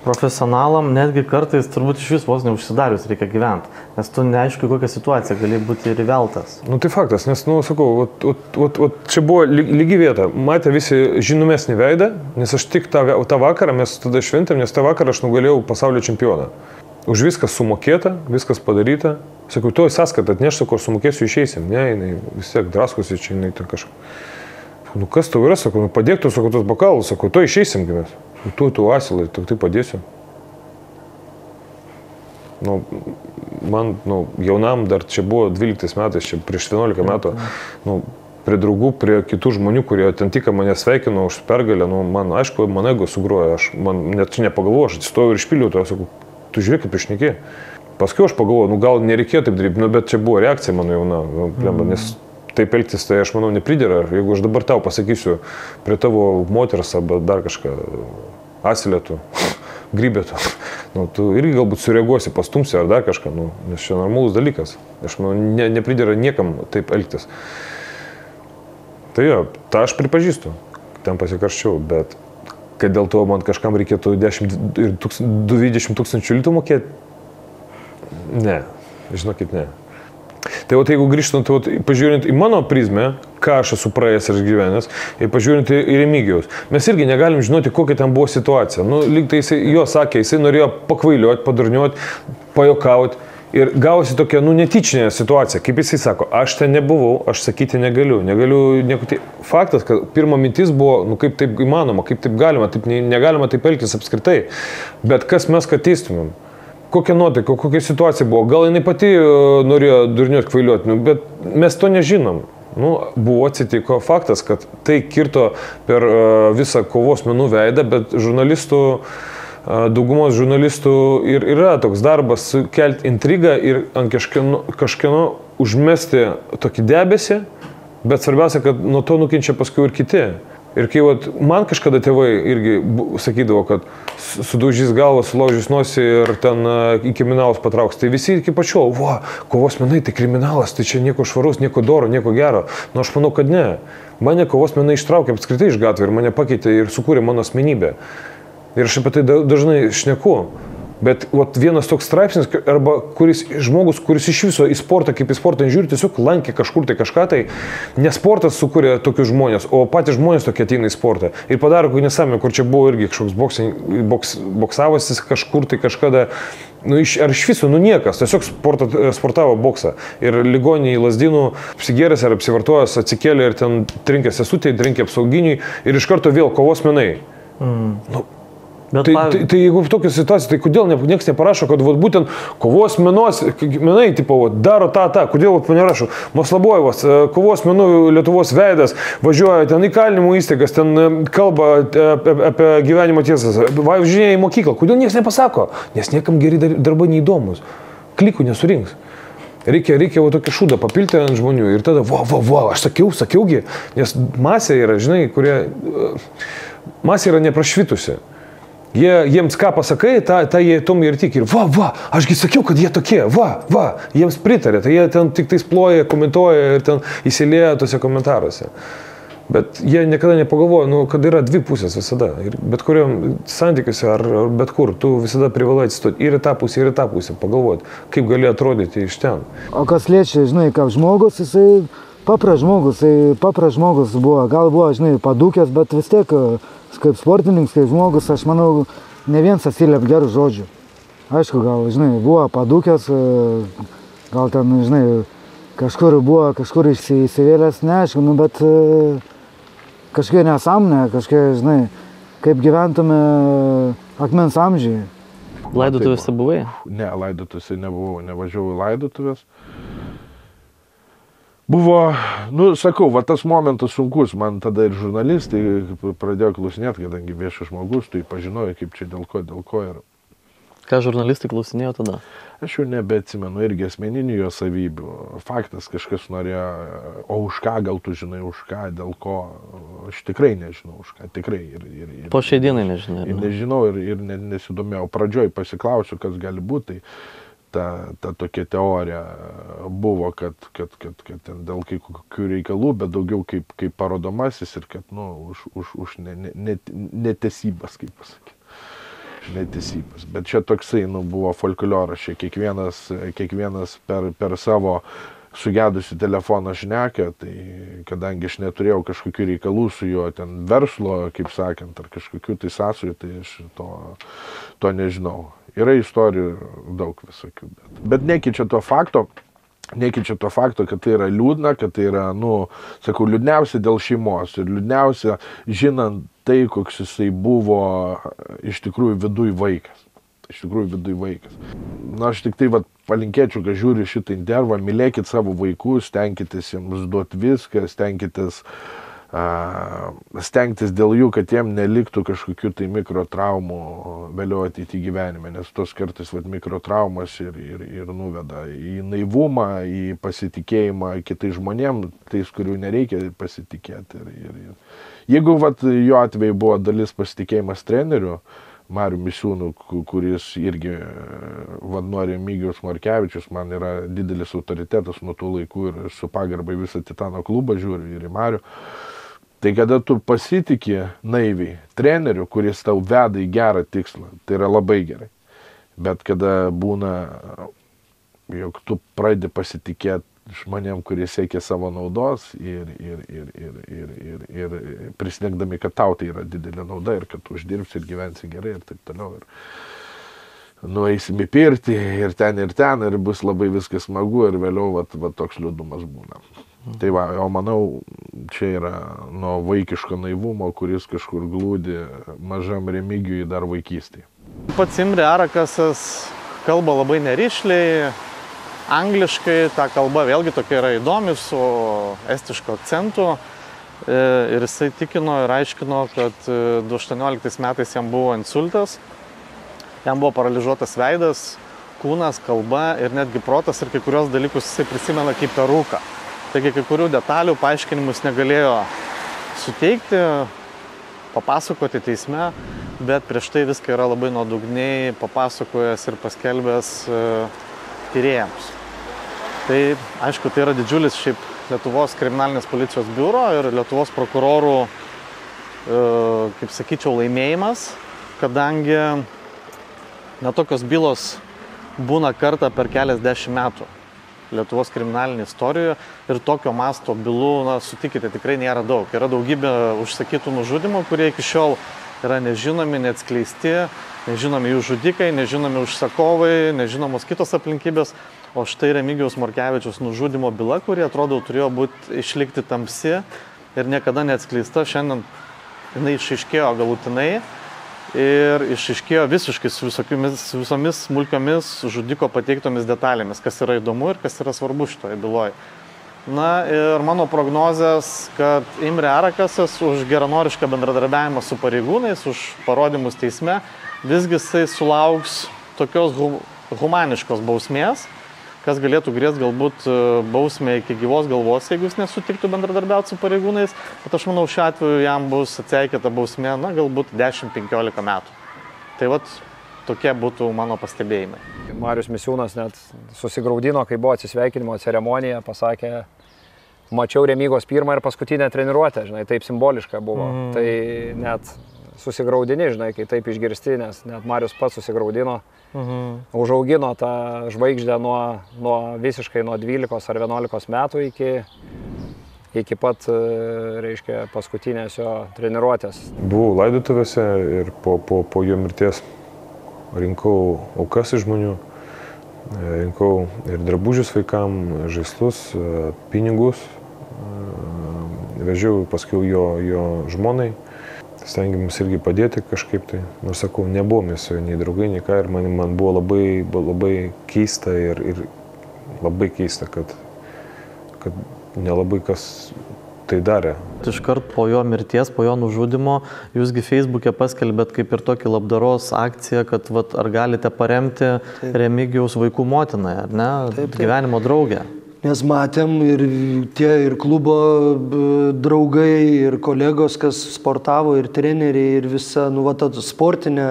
Profesionalam netgi kartais turbūt iš vis vos neužsidarius reikia gyventi, nes tu neaišku, kokią situaciją gali būti ir įveltas. Nu tai faktas, nes, nu, sakau, čia buvo lygi vieta. Matė visi žinomesnį veidą, nes aš tik tą vakarą, mes tada šventėm, nes tą vakarą aš nugalėjau pasaulio čempioną. Už viskas sumokėta, viskas padaryta. Sakau, tu sąskaitą atneštų, kur sumokėsiu, išeisim. Ne, jinai vis tiek draskosi čia, jinai ten kažką. Nu kas tau yra, sakau, nu padėk tu, sakau, tos bakalus, sakau, tu išeisim gimės. Tu asilai, tai padėsiu. Nu, man, jaunam dar čia buvo 12 metais, čia prieš 11 metų, prie draugų, prie kitų žmonių, kurie ten tik mane sveikino už pergalę, man, aišku, man ego sugrojo, aš net čia nepagalvoju, aš atsistojau ir išpiliau, tai aš sakau, tu žiūrėk, kaip išneki. Paskui aš pagalvoju, gal nereikėjo taip daryti, bet čia buvo reakcija mano jauna, nes taip elgtis, tai aš manau nepridėra. Jeigu aš dabar tau pasakysiu prie tavo moters arba dar kažką, asilėtų, grybėtų, tu irgi galbūt sureaguosi, pastumsi ar dar kažką, nes čia normalus dalykas. Aš manau, nepridėra niekam taip elgtis. Tai jo, tą aš pripažįstu, ten pasikarščiau, bet kad dėl to man kažkam reikėtų 20 tūkstančių litų mokėti, ne, žinokit, ne. Tai jeigu grįžtant, pažiūrint į mano prizmę, ką aš esu praėjęs ir gyvenęs, ir pažiūrint į Remigijaus, mes irgi negalim žinoti, kokia ten buvo situacija. Lyg tai jo sakė, jisai norėjo pakvailiuoti, padurniuoti, pajokauti ir gavosi tokia, netyčinė situacija. Kaip jisai sako, aš ten nebuvau, aš sakyti negaliu nieko. Faktas, kad pirma mintis buvo, kaip taip įmanoma, kaip taip galima, taip negalima taip elgtis apskritai. Bet kas mes kad teistumėm? Kokia nuotaika, kokia situacija buvo. Gal jinai pati norėjo durniuoti, kvailiuoti, bet mes to nežinom. Buvo atsitiko faktas, kad tai kirto per visą kovos menų veidą, bet žurnalistų, daugumos žurnalistų ir yra toks darbas sukelti intrigą ir ant kažkieno užmesti tokį debesį, bet svarbiausia, kad nuo to nukenčia paskui ir kiti. Ir kai man kažkada tėvai irgi sakydavo, kad sudaužys galvą, sulaužys nosį ir ten į kriminalus patrauks, tai visi iki pačio, kovos menai, tai kriminalas, tai čia nieko švaraus, nieko doro, nieko gero. Aš manau, kad ne. Mane kovos menai ištraukė apskritai iš gatvę ir mane pakeitė ir sukūrė mano asmenybę. Ir aš apie tai dažnai šneku. Bet vienas toks straipsnis, arba žmogus, kuris iš viso į sportą, kaip į sportą žiūri, tiesiog lankė kažkur tai kažką, tai ne sportas sukūrė tokius žmonės, o patys žmonės tokie ateina į sportą. Ir padaro kokį nesąmonę, kur čia buvo irgi kažkoks boksavasis kažkur tai kažkada, ar iš viso, niekas, tiesiog sportavo boksą. Ir ligoniai Lazdynų apsigėręs ar apsivartojęs atsikėlė ir ten trinkė sesutė, trinkė apsauginiui ir iš karto vėl kovos menai. Tai jeigu tokia situacija, tai kodėl niekas neparašo, kad būtent kovos menai, daro tą, kodėl nerašo, Maslabojevas, kovos menų Lietuvos veidas, važiuoja ten į kalinimo įstaigas, ten kalba apie gyvenimo tiesas, važiuoja į mokyklą, kodėl niekas nepasako, nes niekam geri darbai neįdomus, klikų nesurinks. Reikia tokį šūdą papilti ant žmonių ir tada, aš sakiaugi, nes masė yra, masė yra neprašvitusi. Jiems ką pasakai, tą jie tom ir tik ir ašgi sakiau, kad jie tokie, jiems pritarė, tai jie ten tik tais ploja, komentuoja ir ten įsilieja tose komentaruose. Bet jie niekada nepagalvoja, kad yra dvi pusės visada. Ir bet kuriam santykiuose ar bet kur, tu visada privalai atsistoti ir į tą pusę, pagalvoti, kaip gali atrodyti iš ten. O kas liečia, kaip žmogus, jisai papras žmogus buvo, gal buvo, padūkęs, bet vis tiek kaip sportininkas, kaip žmogus, aš manau, ne vienas atsiliep gerų žodžių. Aišku, gal, buvo padūkęs, gal ten, kažkur buvo, kažkur įsivėlęs, neaišku, bet kažkokia nesąmonė, kažkokia, kaip gyventume akmens amžiuje. Laidotuvėse buvai? Ne, laidotuvėse nebuvau, nevažiavau į laidotuvės. Buvo, sakau, tas momentas sunkus, man tada ir žurnalistai pradėjo klausinėti, kadangi viešas žmogus, tai pažinojo, kaip čia dėl ko ir... Ką žurnalistai klausinėjo tada? Aš jau nebeatsimenu irgi asmeninių jo savybių. Faktas, kažkas norėjo, o už ką gal tu žinai, už ką, dėl ko, aš tikrai nežinau, už ką, tikrai. Po šiai dienai nežinai? Nežinau ir nesidomėjau. Pradžioj pasiklausiu, kas gali būti, tai ta tokia teorija buvo, kad ten dėl kai kokių reikalų, bet daugiau kaip parodomasis ir kad, už netesybas, kaip pasakyti. netesybas. Bet čia toksai, buvo folkloras, čia kiekvienas per savo sugedusi telefoną šneka, tai kadangi aš neturėjau kažkokių reikalų su juo ten verslo, kaip sakant, ar kažkokių tai sąsajų, tai aš to nežinau. Yra istorijų daug visokių, bet nekeičia to fakto, kad tai yra liūdna, kad tai yra, sakau, liūdniausia dėl šeimos ir liūdniausia žinant tai, koks jisai buvo iš tikrųjų viduj vaikas. Aš tik tai palinkėčiau, kad žiūri šitą intervą, mylėkit savo vaikus, stenkitės jiems duoti viską, stengtis dėl jų, kad jiem neliktų kažkokių tai mikrotraumų vėliau ateity gyvenime, nes tos kartais mikrotraumas ir nuveda į naivumą, į pasitikėjimą kitais žmonėm, tais, kurių nereikia pasitikėti. Jeigu jo atveju buvo dalis pasitikėjimas treneriu, Marių Misiūnų, kuris irgi nuo Remigijaus Morkevičius, man yra didelis autoritetas nuo tų laikų ir su pagarbai visą Titano klubą žiūriu ir į Marių. Tai kada tu pasitiki naiviai treneriu, kuris tau veda į gerą tikslą, tai yra labai gerai. Bet kada būna, jog tu pradedi pasitikėti žmonėm, kurie siekia savo naudos ir prisidengdami, kad tau tai yra didelė nauda ir kad tu uždirbsi ir gyvensi gerai ir taip toliau. Ir nueisim į pirtį ir ten, ir bus labai viskas smagu ir vėliau toks liūdumas būna. Tai o manau, čia yra nuo vaikiško naivumo, kuris kažkur glūdi mažam Remigijui dar vaikystėje. Pats Imre Arakasas kalba labai nerišliai, angliškai, ta kalba vėlgi tokia yra įdomi su estišku akcentu ir jisai tikino ir aiškino, kad 2018 metais jam buvo insultas, jam buvo paralyžiuotas veidas, kūnas, kalba ir netgi protas ir kai kurios dalykus jisai prisimena kaip per rūką. Taigi kai kurių detalių paaiškinimus negalėjo suteikti, papasakoti teisme, bet prieš tai viską yra labai nuodugniai papasakojęs ir paskelbęs tyrėjams. Tai aišku, tai yra didžiulis šiaip Lietuvos kriminalinės policijos biuro ir Lietuvos prokurorų, kaip sakyčiau, laimėjimas, kadangi netokios bylos būna kartą per keliasdešimt metų Lietuvos kriminalinėje istorijoje ir tokio masto bylų, sutikite, tikrai nėra daug. Yra daugybė užsakytų nužudimų, kurie iki šiol yra nežinomi, neatskleisti, nežinomi jų žudikai, nežinomi užsakovai, nežinomos kitos aplinkybės. O štai Remigijaus Morkevičiaus nužudimo byla, kuri atrodo turėjo išlikti tamsi ir niekada neatskleista, šiandien jinai išaiškėjo galutinai ir išaiškėjo visiškai su visomis smulkiomis žudiko pateiktomis detalėmis, kas yra įdomu ir kas yra svarbu šitoje byloje. Na ir mano prognozės, kad Imre Arakasas už geranorišką bendradarbiavimą su pareigūnais, už parodymus teisme, visgi jisai sulauks tokios humaniškos bausmės, kas galėtų grėsti galbūt bausmę iki gyvos galvos, jeigu jis nesutiktų bendradarbiauti su pareigūnais, bet aš manau, šiuo atveju jam bus atseikėta bausmė, galbūt 10-15 metų. Tai tokie būtų mano pastebėjimai. Marius Misiūnas net susigraudino, kai buvo atsisveikinimo ceremonija, pasakė, mačiau Remygos pirmą ir paskutinę treniruotę, žinai, taip simboliška buvo. Tai net susigraudini, žinai, kai taip išgirsti, nes net Marius pats susigraudino. Užaugino tą žvaigždę visiškai nuo 12 ar 11 metų iki pat, reiškia, paskutinės jo treniruotės. Buvau laidotuvėse ir po jo mirties rinkau aukas iš žmonių, rinkau ir drabužius vaikam, žaislus, pinigus, vežiau paskui jo žmonai. Stengiamės irgi padėti kažkaip tai, nors sakau, nebuvome su nei draugai, nei ką, ir man buvo labai keista ir labai keista, kad nelabai kas tai darė. Iškart po jo mirties, po jo nužudimo, jūsgi Facebook'e paskelbėt kaip ir tokį labdaros akciją, kad ar galite paremti Remigijaus vaikų motinai, ar ne? Taip. Gyvenimo draugę. Nes matėm ir klubo draugai, ir kolegos, kas sportavo, ir treneriai, ir visa, sportinė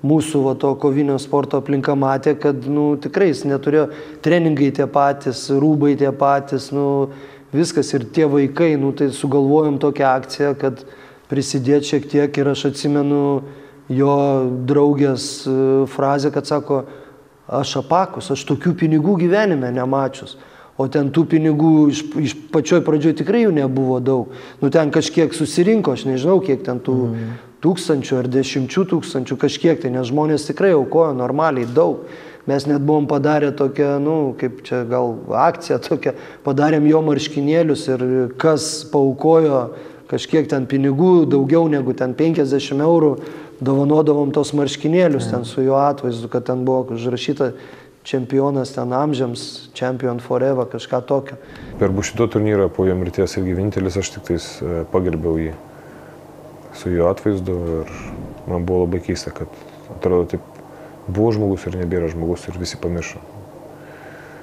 mūsų to kovinio sporto aplinka matė, kad, tikrai jis neturėjo treningai tie patys, rūbai tie patys, viskas ir tie vaikai, tai sugalvojom tokią akciją, kad prisidėti šiek tiek ir aš atsimenu, jo draugės frazė, kad sako, aš apakus, aš tokių pinigų gyvenime nemačius. O ten tų pinigų iš pačioj pradžioj tikrai jų nebuvo daug. Nu ten kažkiek susirinko, aš nežinau, kiek ten tų tūkstančių ar 10 000, kažkiek tai, nes žmonės tikrai aukojo normaliai daug. Mes net buvom padarę tokią, kaip čia gal akciją tokią, padarėm jo marškinėlius ir kas paaukojo kažkiek ten pinigų, daugiau negu ten 50 eurų, dovanodavom tos marškinėlius ten su jo atvaizdu, kad ten buvo užrašyta čempionas ten amžiams, champion forever, kažką tokio. Per Bušido turnyrą po jo mirties irgi vienintelis aš tik tais pagerbiau jį su jo atvaizdu ir man buvo labai keista, kad atrodo taip buvo žmogus ir nebėra žmogus ir visi pamiršo.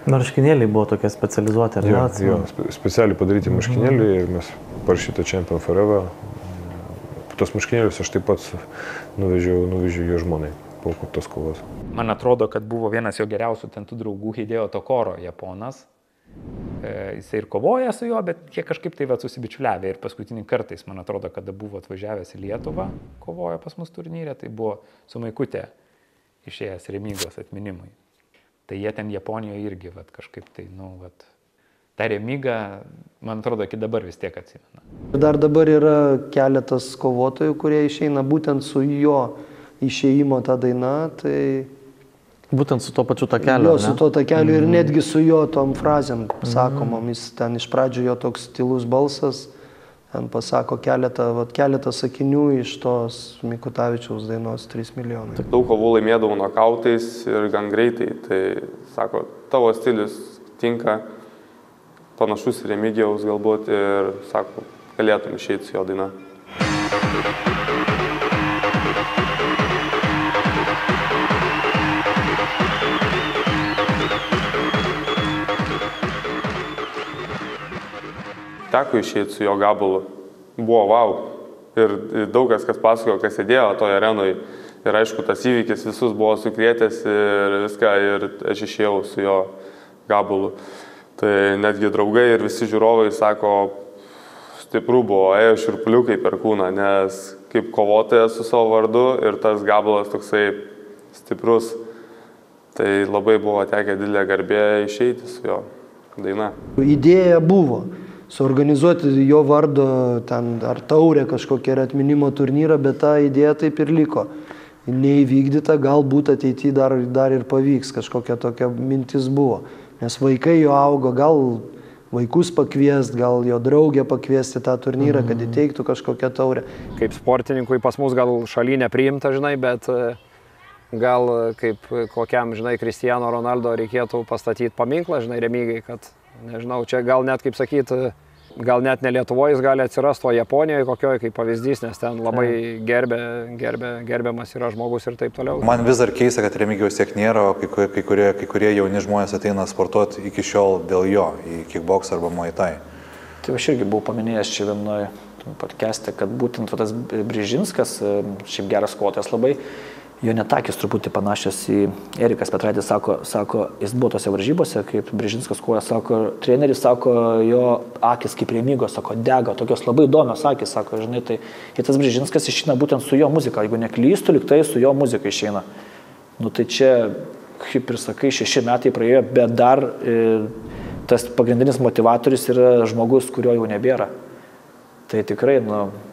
Marškinėliai buvo tokie specializuoti, ar ne? Jo, specialiai padaryti marškinėliai ir mes parašyta champion forever. Tos marškinėlius aš taip pat nuvežiau jo žmonai po tos kovos. Man atrodo, kad buvo vienas jo geriausių ten tų draugų Hideo Tokoro, japonas. Jisai ir kovoja su juo, bet jie kažkaip tai susibičiuliavę. Ir paskutinį kartą jis, man atrodo, kada buvo atvažiavęs į Lietuvą, kovojo pas mus turnyre, tai buvo su Maikutė išėjęs Remygos atminimui. Tai jie ten Japonijoje irgi kažkaip tai, ta Remyga, man atrodo, iki dabar vis tiek atsimena. Dar dabar yra keletas kovotojų, kurie išeina būtent su jo išėjimo tą dainą, tai... Būtent su to pačiu takeliu, ne? Jo, su to takeliu ir netgi su jo tom frazėm sakomom. Jis ten iš pradžių jo toks tylus balsas, ten pasako keletą sakinių iš tos Mikutavičiaus dainos 3 milijonai. Daug kovų laimėdavau nokautais ir gan greitai. Tai sako, tavo stilius tinka, panašus į Remigijaus galbūt ir sako, galėtum išeiti su jo daina. Teko išeiti su jo gabalu. Buvo wow. Ir daug kas pasakojo, kas sėdėjo toje arenoje. Ir aišku, tas įvykis visus buvo sukrėtęs ir viską. Ir aš išėjau su jo gabalu. Tai netgi draugai ir visi žiūrovai sako, stipru buvo, ėjo šiurpuliukai per kūną, nes kaip kovotojas su savo vardu ir tas gabalas toksai stiprus. Tai labai buvo tekę didelė garbė išeiti su jo daina. Idėja buvo suorganizuoti jo vardo ten ar taurę kažkokią ar atminimo turnyrą, bet ta idėja taip ir liko. Neįvykdyta, galbūt ateityje dar ir pavyks, kažkokia tokia mintis buvo. Nes vaikai jo augo, gal vaikus pakviest, gal jo draugę pakviesti tą turnyrą, kad įteiktų kažkokią taurę. Kaip sportininkui pas mus gal šaly nepriimta, žinai, bet gal kaip kokiam, žinai, Cristiano Ronaldo reikėtų pastatyti paminklą, žinai, Remigai, kad nežinau, čia gal net, kaip sakyti, gal net ne Lietuvoje jis gali atsirasti, o Japonijoje kokioje kaip pavyzdys, nes ten labai gerbiamas yra žmogus ir taip toliau. Man vis dar keista, kad Remigijaus tiek nėra, o kai kurie jauni žmonės ateina sportuoti iki šiol dėl jo, į kickboksą arba muay thai. Tai aš irgi buvau paminėjęs čia vienoje podcast'e, kad būtent tas Brižinskas, šiaip geras kovotojas labai, jo netakis truputį panašios į Erikas Petraitis, sako, jis buvo tose varžybose, kaip Brižinskas kovoja, sako, treneris, sako, jo akis kaip Remygos, sako, dega, tokios labai įdomios akis, sako, žinai, tai ir tas Brižinskas išeina būtent su jo muzika, jeigu neklystu, liktai su jo muzika išeina. Nu tai čia, kaip ir sakai, 6 metai praėjo, bet dar tas pagrindinis motivatorius yra žmogus, kurio jau nebėra. Tai tikrai,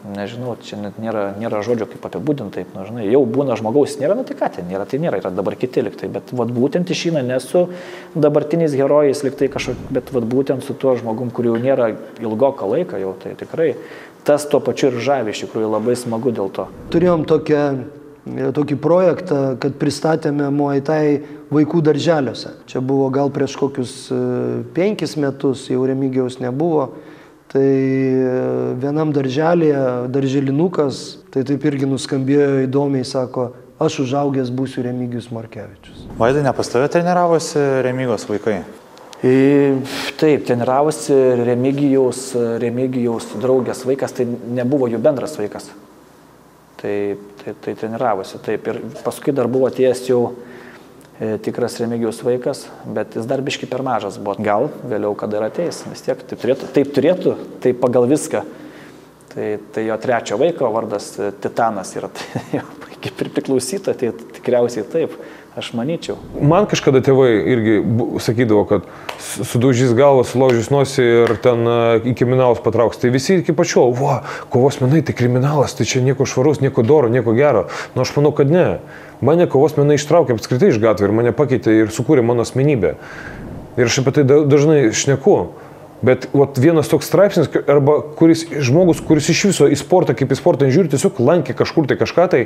nežinau, čia net nėra žodžio kaip apibūdinti, taip, žinai, jau būna žmogaus nėra, tai ką ten nėra, tai nėra, yra dabar kiti liktai, bet būtent išeina ne su dabartiniais herojais liktai kažkokie, bet būtent su tuo žmogum, kurių nėra ilgoką laiką jau, tai tikrai tas tuo pačiu ir žavi, iš tikrųjų labai smagu dėl to. Turėjom tokį projektą, kad pristatėme Muay Thai vaikų darželiuose. Čia buvo gal prieš kokius 5 metus, jau Remigijaus nebuvo. Tai vienam darželėje, darželinukas, tai taip irgi nuskambėjo įdomiai, sako, aš užaugęs būsiu Remigijus Markevičius. Vaidai, ne pas tave treniravosi Remygos vaikai? Taip, treniravosi Remigijaus draugės vaikas, tai nebuvo jų bendras vaikas. Tai treniravosi, taip. Ir paskui dar buvo atėjęs jau tikras Remigijaus vaikas, bet jis dar biški per mažas buvo. Gal vėliau kada ir ateis, vis tiek taip turėtų, tai pagal viską. Tai jo 3 vaiko vardas Titanas yra, tai jo kaip ir priklausyta, tai tikriausiai taip, aš manyčiau. Man kažkada tėvai irgi sakydavo, kad sudaužys galvą, sulaužys nosį ir ten į kriminalus patrauks. Tai visi iki pačiol, kovos menai, tai kriminalas, tai čia nieko švarus, nieko doro, nieko gero. Nu, aš manau, kad ne. Mane kovos menai ištraukė apskritai iš gatvę ir mane pakeitė ir sukūrė mano asmenybę. Ir aš apie tai dažnai šneku. Bet vienas toks straipsnis, arba žmogus, kuris iš viso į sportą, kaip į sportą žiūri, tiesiog lankė kažkur tai kažką, tai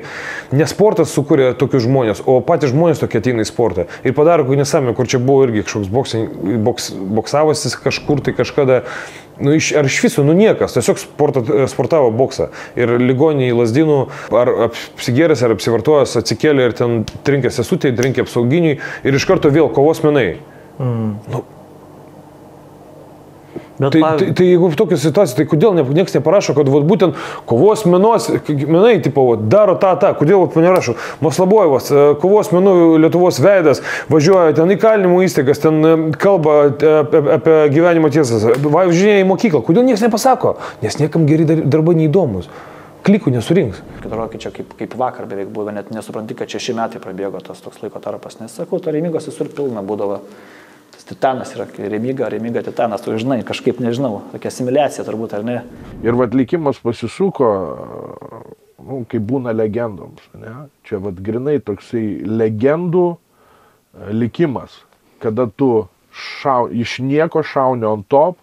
ne sportas sukūrė tokius žmonės, o patys žmonės tokie ateina į sportą. Ir padaro kokį nesąmonę, kur čia buvo irgi kažkoks boksavasis kažkur tai kažkada, ar iš viso, niekas, tiesiog sportavo boksą. Ir ligoniai į Lazdynų, ar apsigėręs, ar apsivartojęs, atsikėlė ir ten trinkė sesutė, trinkė apsauginiui ir iš karto vėl kovos menai. Tai jeigu v tokia situacija, tai kodėl niekas neparašo, kad būtent kovos menai, tipo, daro tą, kodėl nerašo, Maslabojevas, kovos menų Lietuvos veidas, važiuoja ten į kalinimo įstaigas, ten kalba apie gyvenimo tiesas, važiuoja į mokyklą, kodėl niekas nepasako, nes niekam geri darbai neįdomus. Klikų nesurinks. Atrodo, čia kaip vakar beveik buvo, net nesupranti, kad 6 metai prabėgo tas toks laiko tarpas, nes sakau, to Remygos visur pilna būdavo. Tas Titanas yra, Remyga, Titanas, tu žinai, kažkaip nežinau, tokia asimiliacija turbūt, ar ne? Ir likimas pasisuko, kaip būna legendoms, ne? Čia grinai toksai legendų likimas, kada tu iš nieko šauni on top,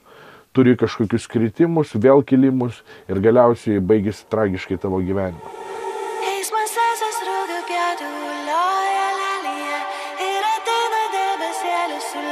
turi kažkokius kritimus, vėl kilimus ir galiausiai baigėsi tragiškai tavo gyvenimą. Ir ateina debesėlis su